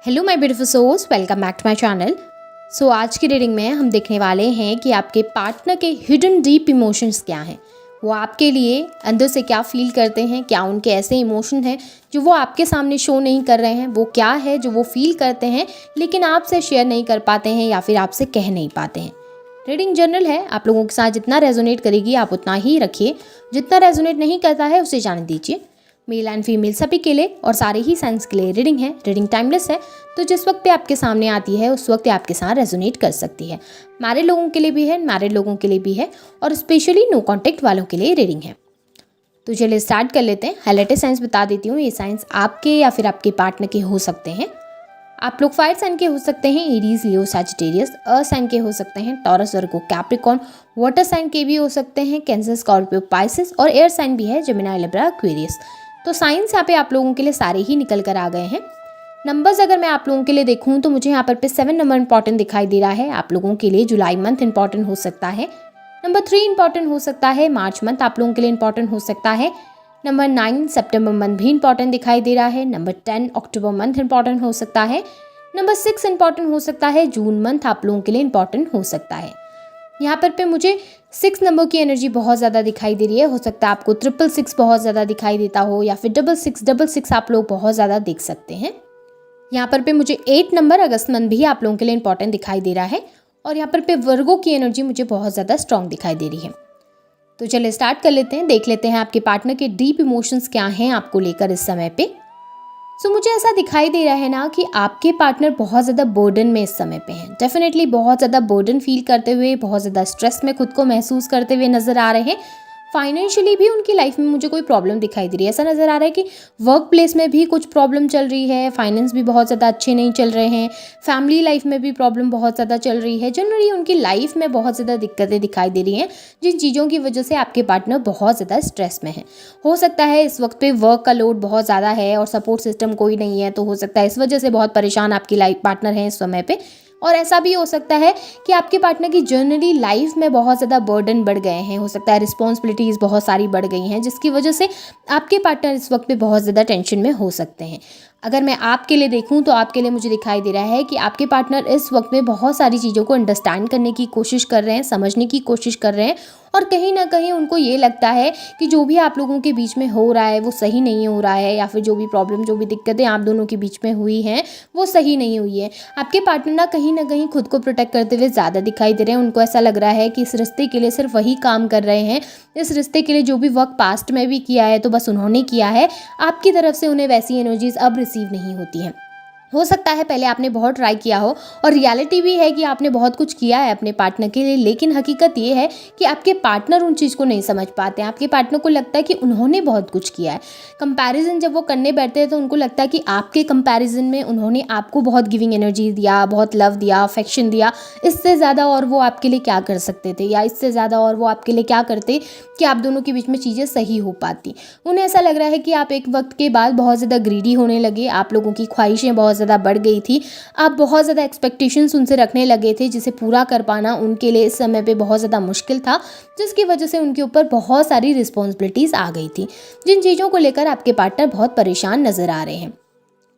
Hello my beautiful souls, welcome back to my channel. आज की reading में हम देखने वाले हैं कि आपके पार्टनर के हिडन डीप इमोशंस क्या हैं। वो आपके लिए अंदर से क्या फील करते हैं, क्या उनके ऐसे इमोशन हैं जो वो आपके सामने शो नहीं कर रहे हैं, वो क्या है जो वो फील करते हैं लेकिन आपसे शेयर नहीं कर पाते हैं या फिर आपसे कह नहीं पाते हैं। रीडिंग जनरल है, आप लोगों के साथ जितना रेजोनेट करेगी आप उतना ही रखिए, जितना रेजोनेट नहीं करता है उसे जाने दीजिए। मेल एंड फीमेल सभी के लिए और सारे ही साइंस के लिए रीडिंग है। रीडिंग टाइमलेस है, तो जिस वक्त पे आपके सामने आती है उस वक्त आपके साथ रेजोनेट कर सकती है। मैरिड लोगों के लिए भी है, मैरिड लोगों के लिए भी है और स्पेशली नो कॉन्टेक्ट वालों के लिए रीडिंग है। तो चलिए स्टार्ट कर लेते हैं। हाईलाइटेड साइंस बता देती हूँ, ये साइंस आपके या फिर आपके पार्टनर के हो सकते हैं। आप लोग फायर साइन के हो सकते हैं, एरीज, लियो, सैजिटेरियस। अर्थ साइन के हो सकते हैं, टॉरस, वर्गो, कैप्रिकॉर्न। वाटर साइन के भी हो सकते हैं, कैंसर, स्कॉर्पियो, पाइसेस। और एयर साइन भी है, जेमिनी, लिब्रा, एक्वेरियस। तो साइंस यहाँ पे आप लोगों के लिए सारे ही निकल कर आ गए हैं। नंबर्स अगर मैं आप लोगों के लिए देखूँ तो मुझे यहाँ पर 7 नंबर इंपॉर्टेंट दिखाई दे रहा है। आप लोगों के लिए जुलाई मंथ इंपॉर्टेंट हो सकता है। नंबर 3 इंपॉर्टेंट हो सकता है। मार्च मंथ आप लोगों के लिए इंपॉर्टेंट हो सकता है। नंबर 9 सितंबर मंथ भी इंपॉर्टेंट दिखाई दे रहा है। नंबर 10 अक्टूबर मंथ इंपॉर्टेंट हो सकता है। नंबर 6 इंपॉर्टेंट हो सकता है। जून मंथ आप लोगों के लिए इंपॉर्टेंट हो सकता है। यहाँ पर मुझे 6 नंबर की एनर्जी बहुत ज़्यादा दिखाई दे रही है। हो सकता है आपको 666 बहुत ज़्यादा दिखाई देता हो या फिर 6666 आप लोग बहुत ज़्यादा देख सकते हैं। यहाँ पर मुझे 8 नंबर अगस्त मंथ भी आप लोगों के लिए इंपॉर्टेंट दिखाई दे रहा है। और यहाँ पर वर्गो की एनर्जी मुझे बहुत ज़्यादा स्ट्रॉन्ग दिखाई दे रही है। तो चलिए स्टार्ट कर लेते हैं, देख लेते हैं आपके पार्टनर के डीप इमोशंस क्या हैं आपको लेकर इस समय पे। मुझे ऐसा दिखाई दे रहा है ना कि आपके पार्टनर बहुत ज़्यादा बर्डन में इस समय पे हैं। डेफिनेटली बहुत ज़्यादा बर्डन फील करते हुए, बहुत ज़्यादा स्ट्रेस में खुद को महसूस करते हुए नज़र आ रहे हैं। फाइनेंशियली भी उनकी लाइफ में मुझे कोई प्रॉब्लम दिखाई दे रही है। ऐसा नज़र आ रहा है कि वर्क प्लेस में भी कुछ प्रॉब्लम चल रही है, फाइनेंस भी बहुत ज़्यादा अच्छे नहीं चल रहे हैं, फैमिली लाइफ में भी प्रॉब्लम बहुत ज़्यादा चल रही है। जनरली उनकी लाइफ में बहुत ज़्यादा दिक्कतें दिखाई दे रही हैं, जिन चीज़ों की वजह से आपके पार्टनर बहुत ज़्यादा स्ट्रेस में है। हो सकता है इस वक्त पे वर्क का लोड बहुत ज़्यादा है और सपोर्ट सिस्टम कोई नहीं है, तो हो सकता है इस वजह से बहुत परेशान आपकी लाइफ पार्टनर हैं इस समय पे। और ऐसा भी हो सकता है कि आपके पार्टनर की जर्नली लाइफ में बहुत ज़्यादा बर्डन बढ़ गए हैं। हो सकता है रिस्पॉन्सिबिलिटीज़ बहुत सारी बढ़ गई हैं, जिसकी वजह से आपके पार्टनर इस वक्त पे बहुत ज़्यादा टेंशन में हो सकते हैं। अगर मैं आपके लिए देखूं तो आपके लिए मुझे दिखाई दे रहा है कि आपके पार्टनर इस वक्त में बहुत सारी चीज़ों को अंडरस्टैंड करने की कोशिश कर रहे हैं, समझने की कोशिश कर रहे हैं। और कहीं ना कहीं उनको ये लगता है कि जो भी आप लोगों के बीच में हो रहा है वो सही नहीं हो रहा है, या फिर जो भी प्रॉब्लम, जो भी दिक्कतें आप दोनों के बीच में हुई हैं वो सही नहीं हुई है। आपके पार्टनर ना कहीं खुद को प्रोटेक्ट करते हुए ज़्यादा दिखाई दे रहे हैं। उनको ऐसा लग रहा है कि इस रिश्ते के लिए सिर्फ वही काम कर रहे हैं, इस रिश्ते के लिए जो भी वर्क पास्ट में भी किया है तो बस उन्होंने किया है। आपकी तरफ से उन्हें वैसी एनर्जीज अब रिसीव नहीं होती हैं। हो सकता है पहले आपने बहुत ट्राई किया हो और रियलिटी भी है कि आपने बहुत कुछ किया है अपने पार्टनर के लिए, लेकिन हकीकत ये है कि आपके पार्टनर उन चीज़ को नहीं समझ पाते हैं। आपके पार्टनर को लगता है कि उन्होंने बहुत कुछ किया है। कंपैरिजन जब वो करने बैठते हैं तो उनको लगता है कि आपके कंपैरिजन में उन्होंने आपको बहुत गिविंग एनर्जी दिया, बहुत लव दिया, अफेक्शन दिया। इससे ज़्यादा और वो आपके लिए क्या कर सकते थे, या इससे ज़्यादा और वो आपके लिए क्या करते कि आप दोनों के बीच में चीज़ें सही हो पाती। उन्हें ऐसा लग रहा है कि आप एक वक्त के बाद बहुत ज़्यादा ग्रीडी होने लगे, आप लोगों की ख्वाहिशें बहुत ज़्यादा बढ़ गई थी, आप बहुत ज़्यादा एक्सपेक्टेशंस उनसे रखने लगे थे जिसे पूरा कर पाना उनके लिए इस समय पे बहुत ज़्यादा मुश्किल था, जिसकी वजह से उनके ऊपर बहुत सारी रिस्पॉन्सिबिलिटीज़ आ गई थी, जिन चीज़ों को लेकर आपके पार्टनर बहुत परेशान नज़र आ रहे हैं।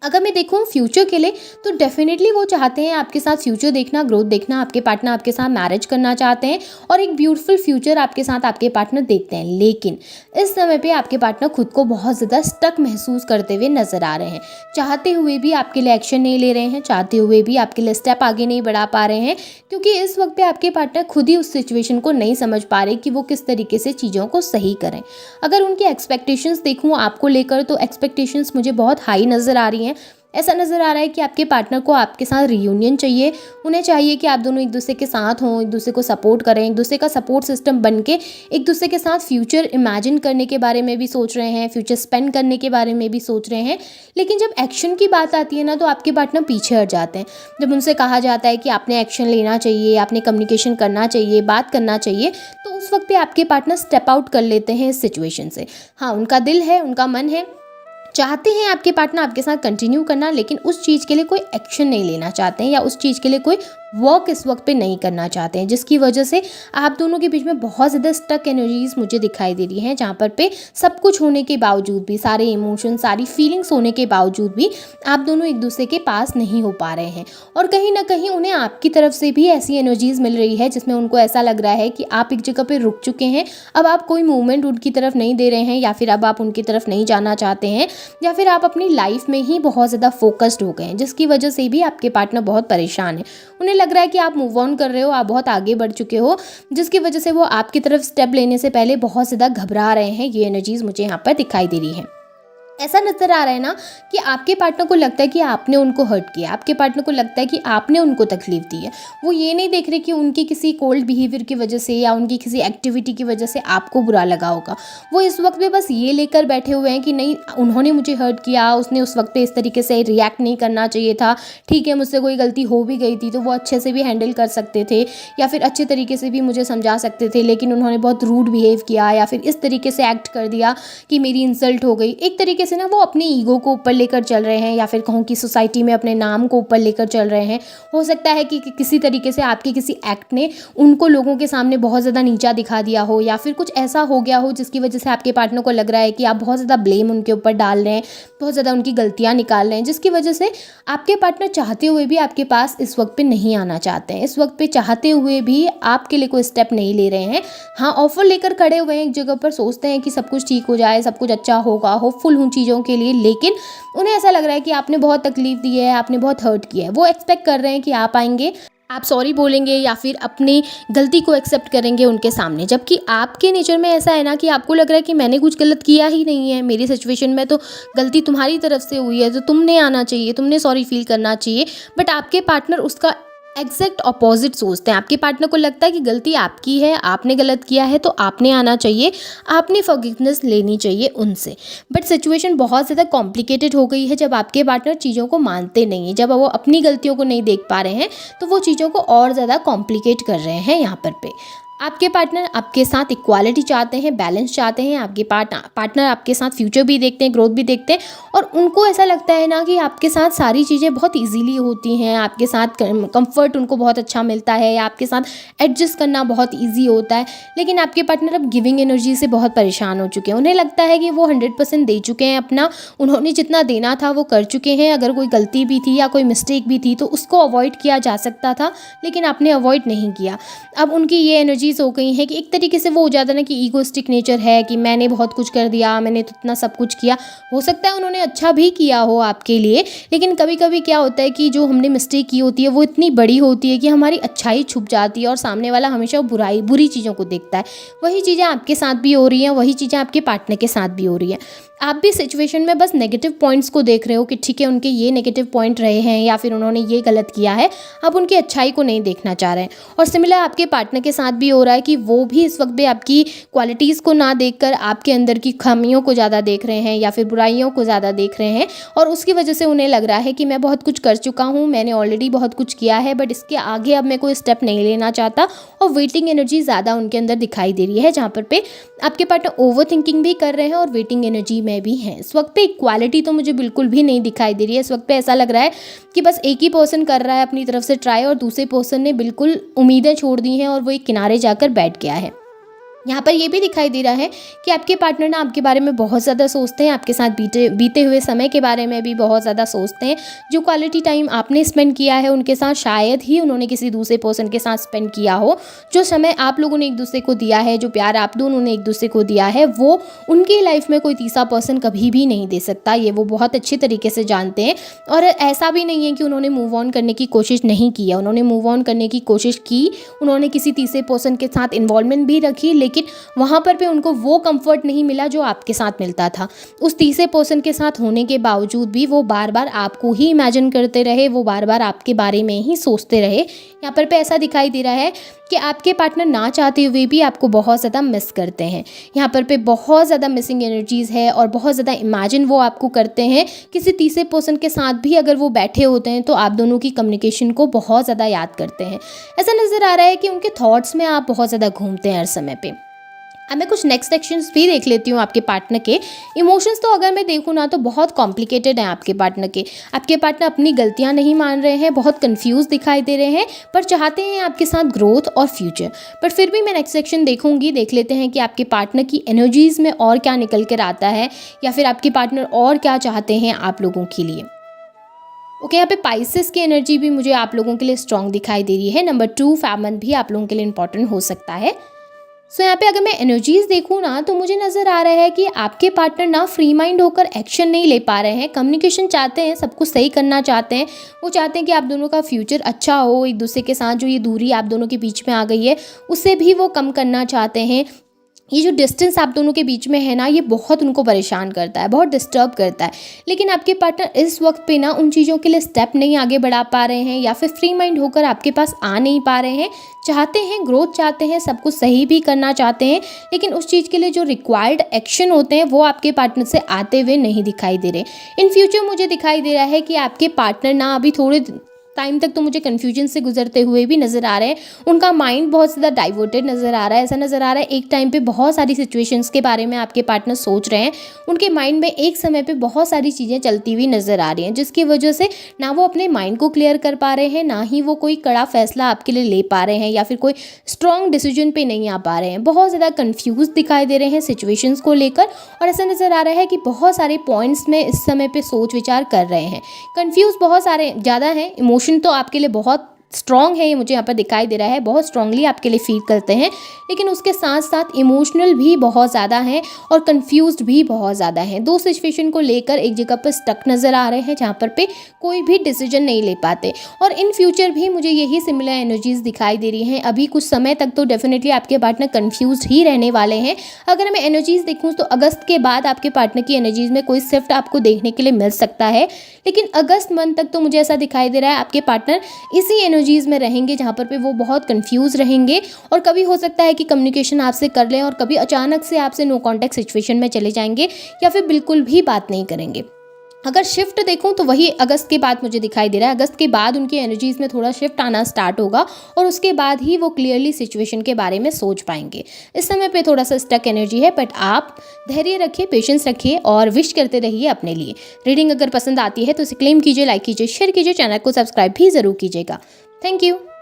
अगर मैं देखूँ फ्यूचर के लिए तो डेफिनेटली वो चाहते हैं आपके साथ फ्यूचर देखना, ग्रोथ देखना। आपके पार्टनर आपके साथ मैरिज करना चाहते हैं और एक ब्यूटीफुल फ्यूचर आपके साथ आपके पार्टनर देखते हैं। लेकिन इस समय पे आपके पार्टनर खुद को बहुत ज़्यादा स्टक महसूस करते हुए नज़र आ रहे हैं। चाहते हुए भी आपके लिए एक्शन नहीं ले रहे हैं, चाहते हुए भी आपके लिए स्टेप आगे नहीं बढ़ा पा रहे हैं, क्योंकि इस वक्त पे आपके पार्टनर खुद ही उस सिचुएशन को नहीं समझ पा रहे कि वो किस तरीके से चीज़ों को सही करें। अगर उनकी एक्सपेक्टेशंस देखूँ आपको लेकर तो एक्सपेक्टेशंस मुझे बहुत हाई नज़र आ रही हैं। ऐसा नज़र आ रहा है कि आपके पार्टनर को आपके साथ रियूनियन चाहिए। उन्हें चाहिए कि आप दोनों एक दूसरे के साथ हों, एक दूसरे को सपोर्ट करें, एक दूसरे का सपोर्ट सिस्टम बन के एक दूसरे के साथ फ्यूचर इमेजिन करने के बारे में भी सोच रहे हैं, फ्यूचर स्पेंड करने के बारे में भी सोच रहे हैं। लेकिन जब एक्शन की बात आती है ना तो आपके पार्टनर पीछे हट जाते हैं। जब उनसे कहा जाता है कि आपने एक्शन लेना चाहिए, आपने कम्युनिकेशन करना चाहिए, बात करना चाहिए, तो उस वक्त पे आपके पार्टनर स्टेप आउट कर लेते हैं इस सिचुएशन से। हाँ, उनका दिल है, उनका मन है, चाहते हैं आपके पार्टनर आपके साथ कंटिन्यू करना, लेकिन उस चीज़ के लिए कोई एक्शन नहीं लेना चाहते हैं या उस चीज़ के लिए कोई वर्क इस वक्त पे नहीं करना चाहते हैं, जिसकी वजह से आप दोनों के बीच में बहुत ज़्यादा स्टक एनर्जीज मुझे दिखाई दे रही हैं, जहाँ पर पे सब कुछ होने के बावजूद भी, सारे इमोशन, सारी फीलिंग्स होने के बावजूद भी आप दोनों एक दूसरे के पास नहीं हो पा रहे हैं। और कहीं ना कहीं उन्हें आपकी तरफ से भी ऐसी एनर्जीज मिल रही है जिसमें उनको ऐसा लग रहा है कि आप एक जगह पे रुक चुके हैं, अब आप कोई मूवमेंट उनकी तरफ नहीं दे रहे हैं, या फिर अब आप उनकी तरफ नहीं जाना चाहते हैं, या फिर आप अपनी लाइफ में ही बहुत ज़्यादा फोकस्ड हो गए हैं, जिसकी वजह से भी आपके पार्टनर बहुत परेशान है। उन्हें लग रहा है कि आप मूव ऑन कर रहे हो, आप बहुत आगे बढ़ चुके हो, जिसकी वजह से वो आपकी तरफ स्टेप लेने से पहले बहुत ज़्यादा घबरा रहे हैं। ये एनर्जीज मुझे यहाँ पर दिखाई दे रही है। ऐसा नज़र आ रहा है ना कि आपके पार्टनर को लगता है कि आपने उनको हर्ट किया, आपके पार्टनर को लगता है कि आपने उनको तकलीफ दी है। वो ये नहीं देख रहे कि उनकी किसी कोल्ड बिहेवियर की वजह से या उनकी किसी एक्टिविटी की वजह से आपको बुरा लगा होगा। वो इस वक्त पे बस ये लेकर बैठे हुए हैं कि नहीं, उन्होंने मुझे हर्ट किया, उसने उस वक्त पे इस तरीके से रिएक्ट नहीं करना चाहिए था, ठीक है मुझसे कोई गलती हो भी गई थी तो वो अच्छे से भी हैंडल कर सकते थे, या फिर अच्छे तरीके से भी मुझे समझा सकते थे, लेकिन उन्होंने बहुत रूड बिहेव किया या फिर इस तरीके से एक्ट कर दिया कि मेरी इंसल्ट हो गई। एक तरीके से ना वो अपने ईगो को ऊपर लेकर चल रहे हैं, या फिर कहूँ कि सोसाइटी में अपने नाम को ऊपर लेकर चल रहे हैं। हो सकता है कि किसी तरीके से आपके किसी एक्ट ने उनको लोगों के सामने बहुत ज़्यादा नीचा दिखा दिया हो, या फिर कुछ ऐसा हो गया हो जिसकी वजह से आपके पार्टनर को लग रहा है कि आप बहुत ज़्यादा ब्लेम उनके ऊपर डाल रहे हैं, बहुत ज़्यादा उनकी गलतियाँ निकाल रहे हैं, जिसकी वजह से आपके पार्टनर चाहते हुए भी आपके पास इस वक्त पे नहीं आना चाहते हैं। इस वक्त पे चाहते हुए भी आपके लिए कोई स्टेप नहीं ले रहे हैं। हाँ, ऑफर लेकर खड़े हुए हैं एक जगह पर, सोचते हैं कि सब कुछ ठीक हो जाए, सब कुछ अच्छा होगा, होपफुल हूँ चीज़ों के लिए, लेकिन उन्हें ऐसा लग रहा है कि आपने बहुत तकलीफ दी है, आपने बहुत हर्ट किया है। वो एक्सपेक्ट कर रहे हैं कि आप आएंगे, आप सॉरी बोलेंगे या फिर अपनी गलती को एक्सेप्ट करेंगे उनके सामने, जबकि आपके नेचर में ऐसा है ना कि आपको लग रहा है कि मैंने कुछ गलत किया ही नहीं है, मेरी सिचुएशन में तो गलती तुम्हारी तरफ से हुई है, तो तुमने आना चाहिए, तुमने सॉरी फील करना चाहिए। बट आपके पार्टनर उसका एग्जैक्ट अपोजिट सोचते हैं। आपके पार्टनर को लगता है कि गलती आपकी है, आपने गलत किया है तो आपने आना चाहिए, आपने फॉरगिवनेस लेनी चाहिए उनसे। बट सिचुएशन बहुत ज़्यादा कॉम्प्लिकेटेड हो गई है जब आपके पार्टनर चीज़ों को मानते नहीं हैं, जब वो अपनी गलतियों को नहीं देख पा रहे हैं तो वो चीज़ों को और ज़्यादा कॉम्प्लिकेट कर रहे हैं। यहाँ पर आपके पार्टनर आपके साथ इक्वालिटी चाहते हैं, बैलेंस चाहते हैं। आपके पार्टनर आपके साथ फ्यूचर भी देखते हैं, ग्रोथ भी देखते हैं, और उनको ऐसा लगता है ना कि आपके साथ सारी चीज़ें बहुत इजीली होती हैं, आपके साथ कंफर्ट उनको बहुत अच्छा मिलता है, या आपके साथ एडजस्ट करना बहुत इजी होता है। लेकिन आपके पार्टनर अब गिविंग एनर्जी से बहुत परेशान हो चुके हैं। उन्हें लगता है कि वो 100% दे चुके हैं अपना, उन्होंने जितना देना था वो कर चुके हैं। अगर कोई गलती भी थी या कोई मिस्टेक भी थी तो उसको अवॉइड किया जा सकता था, लेकिन आपने अवॉइड नहीं किया। अब उनकी ये एनर्जी हो गई है कि एक तरीके से वो हो जाता है ना कि ईगोस्टिक नेचर है कि मैंने बहुत कुछ कर दिया, मैंने तो इतना सब कुछ किया। हो सकता है उन्होंने अच्छा भी किया हो आपके लिए, लेकिन कभी कभी क्या होता है कि जो हमने मिस्टेक की होती है वो इतनी बड़ी होती है कि हमारी अच्छाई छुप जाती है और सामने वाला हमेशा बुरी चीज़ों को देखता है। वही चीज़ें आपके साथ भी हो रही हैं, वही चीज़ें आपके पार्टनर के साथ भी हो रही हैं। आप भी सिचुएशन में बस नेगेटिव पॉइंट्स को देख रहे हो कि ठीक है उनके ये नेगेटिव पॉइंट रहे हैं या फिर उन्होंने ये गलत किया है, आप उनकी अच्छाई को नहीं देखना चाह रहे हैं। और सिमिलर आपके पार्टनर के साथ भी हो रहा है कि वो भी इस वक्त भी आपकी क्वालिटीज़ को ना देखकर आपके अंदर की खामियों को ज़्यादा देख रहे हैं या फिर बुराइयों को ज़्यादा देख रहे हैं, और उसकी वजह से उन्हें लग रहा है कि मैं बहुत कुछ कर चुका हूँ, मैंने ऑलरेडी बहुत कुछ किया है, बट इसके आगे अब मैं कोई स्टेप नहीं लेना चाहता। और वेटिंग एनर्जी ज़्यादा उनके अंदर दिखाई दे रही है, जहाँ पर पे आपके पार्टनर ओवर थिंकिंग भी कर रहे हैं और वेटिंग एनर्जी में भी हैं। इस वक्त पे इक्वालिटी तो मुझे बिल्कुल भी नहीं दिखाई दे रही है। इस वक्त पे ऐसा लग रहा है कि बस एक ही पर्सन कर रहा है अपनी तरफ से ट्राई, और दूसरे पर्सन ने बिल्कुल उम्मीदें छोड़ दी हैं और वो एक किनारे जाकर बैठ गया है। यहाँ पर ये भी दिखाई दे रहा है कि आपके पार्टनर ना आपके बारे में बहुत ज़्यादा सोचते हैं, आपके साथ बीते हुए समय के बारे में भी बहुत ज़्यादा सोचते हैं। जो क्वालिटी टाइम आपने स्पेंड किया है उनके साथ, शायद ही उन्होंने किसी दूसरे पर्सन के साथ स्पेंड किया हो। जो समय आप लोगों ने एक दूसरे को दिया है, जो प्यार आप दोनों ने एक दूसरे को दिया है, वो उनकी लाइफ में कोई तीसरा पर्सन कभी भी नहीं दे सकता। ये वो बहुत अच्छे तरीके से जानते हैं। और ऐसा भी नहीं है कि उन्होंने मूव ऑन करने की कोशिश नहीं की है, उन्होंने मूव ऑन करने की कोशिश की, उन्होंने किसी तीसरे पर्सन के साथ इन्वॉल्वमेंट भी रखी, लेकिन वहाँ पर भी उनको वो कंफर्ट नहीं मिला जो आपके साथ मिलता था। उस तीसरे पर्सन के साथ होने के बावजूद भी वो बार बार आपको ही इमेजिन करते रहे, वो बार बार आपके बारे में ही सोचते रहे। यहाँ पर ऐसा दिखाई दे रहा है कि आपके पार्टनर ना चाहते हुए भी आपको बहुत ज़्यादा मिस करते हैं। यहाँ पर बहुत ज़्यादा मिसिंग एनर्जीज़ है और बहुत ज़्यादा इमेजिन वो आपको करते हैं। किसी तीसरे पर्सन के साथ भी अगर वो बैठे होते हैं तो आप दोनों की कम्युनिकेशन को बहुत ज़्यादा याद करते हैं। ऐसा नज़र आ रहा है कि उनके थॉट्स में आप बहुत ज़्यादा घूमते हैं हर समय पे। अब मैं कुछ नेक्स्ट सेक्शंस भी देख लेती हूँ आपके पार्टनर के। इमोशंस तो अगर मैं देखूँ ना तो बहुत कॉम्प्लिकेटेड हैं आपके पार्टनर के। आपके पार्टनर अपनी गलतियाँ नहीं मान रहे हैं, बहुत कंफ्यूज दिखाई दे रहे हैं, पर चाहते हैं आपके साथ ग्रोथ और फ्यूचर। पर फिर भी मैं नेक्स्ट सेक्शन देखूँगी, देख लेते हैं कि आपके पार्टनर की एनर्जीज़ में और क्या निकल कर आता है, या फिर आपके पार्टनर और क्या चाहते हैं आप लोगों के लिए। ओके, यहाँ पे पाइसेस की एनर्जी भी मुझे आप लोगों के लिए स्ट्रॉन्ग दिखाई दे रही है। नंबर 2 फैमन भी आप लोगों के लिए इंपॉर्टेंट हो सकता है। सो यहाँ पे अगर मैं एनर्जीज देखूँ ना तो मुझे नज़र आ रहा है कि आपके पार्टनर ना फ्री माइंड होकर एक्शन नहीं ले पा रहे हैं। कम्युनिकेशन चाहते हैं, सब कुछ सही करना चाहते हैं, वो चाहते हैं कि आप दोनों का फ्यूचर अच्छा हो, एक दूसरे के साथ जो ये दूरी आप दोनों के बीच में आ गई है उसे भी वो कम करना चाहते हैं। ये जो डिस्टेंस आप दोनों के बीच में है ना, ये बहुत उनको परेशान करता है, बहुत डिस्टर्ब करता है। लेकिन आपके पार्टनर इस वक्त पे ना उन चीज़ों के लिए स्टेप नहीं आगे बढ़ा पा रहे हैं, या फिर फ्री माइंड होकर आपके पास आ नहीं पा रहे हैं। चाहते हैं ग्रोथ, चाहते हैं सब कुछ सही भी करना चाहते हैं, लेकिन उस चीज़ के लिए जो रिक्वायर्ड एक्शन होते हैं वो आपके पार्टनर से आते हुए नहीं दिखाई दे रहे। इन फ्यूचर मुझे दिखाई दे रहा है कि आपके पार्टनर ना अभी थोड़े टाइम तक तो मुझे कन्फ्यूजन से गुजरते हुए भी नज़र आ रहे हैं। उनका माइंड बहुत ज़्यादा डाइवर्टेड नज़र आ रहा है। ऐसा नज़र आ रहा है एक टाइम पे बहुत सारी सिचुएशंस के बारे में आपके पार्टनर सोच रहे हैं। उनके माइंड में एक समय पे बहुत सारी चीज़ें चलती हुई नज़र आ रही हैं, जिसकी वजह से ना वो अपने माइंड को क्लियर कर पा रहे हैं, ना ही वो कोई कड़ा फैसला आपके लिए ले पा रहे हैं, या फिर कोई स्ट्रॉन्ग डिसीजन पे नहीं आ पा रहे हैं। बहुत ज़्यादा कन्फ्यूज दिखाई दे रहे हैं सिचुएशंस को लेकर, और ऐसा नज़र आ रहा है कि बहुत सारे पॉइंट्स में इस समय पे सोच विचार कर रहे हैं। कन्फ्यूज बहुत सारे ज़्यादा हैं। इमोशन तो आपके लिए बहुत स्ट्रॉन्ग है, ये मुझे यहाँ पर दिखाई दे रहा है, बहुत स्ट्रांगली आपके लिए फील करते हैं, लेकिन उसके साथ साथ इमोशनल भी बहुत ज़्यादा हैं और कंफ्यूज्ड भी बहुत ज़्यादा हैं। दो सिचुएशन को लेकर एक जगह पर स्टक नज़र आ रहे हैं, जहाँ पर पे कोई भी डिसीजन नहीं ले पाते। और इन फ्यूचर भी मुझे यही सिमिलर एनर्जीज दिखाई दे रही हैं। अभी कुछ समय तक तो डेफिनेटली आपके पार्टनर कंफ्यूज ही रहने वाले हैं। अगर मैं एनर्जीज देखूँ तो अगस्त के बाद आपके पार्टनर की एनर्जीज में कोई शिफ्ट आपको देखने के लिए मिल सकता है, लेकिन अगस्त मंथ तक तो मुझे ऐसा दिखाई दे रहा है आपके पार्टनर इसी एनर्जीज में रहेंगे, जहाँ पर पे वो बहुत कंफ्यूज रहेंगे। और कभी हो सकता है कि कम्युनिकेशन आपसे कर लें, और कभी अचानक से आपसे नो कॉन्टैक्ट सिचुएशन में चले जाएंगे, या फिर बिल्कुल भी बात नहीं करेंगे। अगर शिफ्ट देखूं तो वही अगस्त के बाद मुझे दिखाई दे रहा है। अगस्त के बाद उनकी एनर्जीज में थोड़ा शिफ्ट आना स्टार्ट होगा, और उसके बाद ही वो क्लियरली सिचुएशन के बारे में सोच पाएंगे। इस समय पे थोड़ा सा स्टक एनर्जी है, बट आप धैर्य रखिए, पेशेंस रखिए और विश करते रहिए अपने लिए। रीडिंग अगर पसंद आती है तो इसे क्लेम कीजिए, लाइक कीजिए, शेयर कीजिए, चैनल को सब्सक्राइब भी ज़रूर कीजिएगा। Thank you.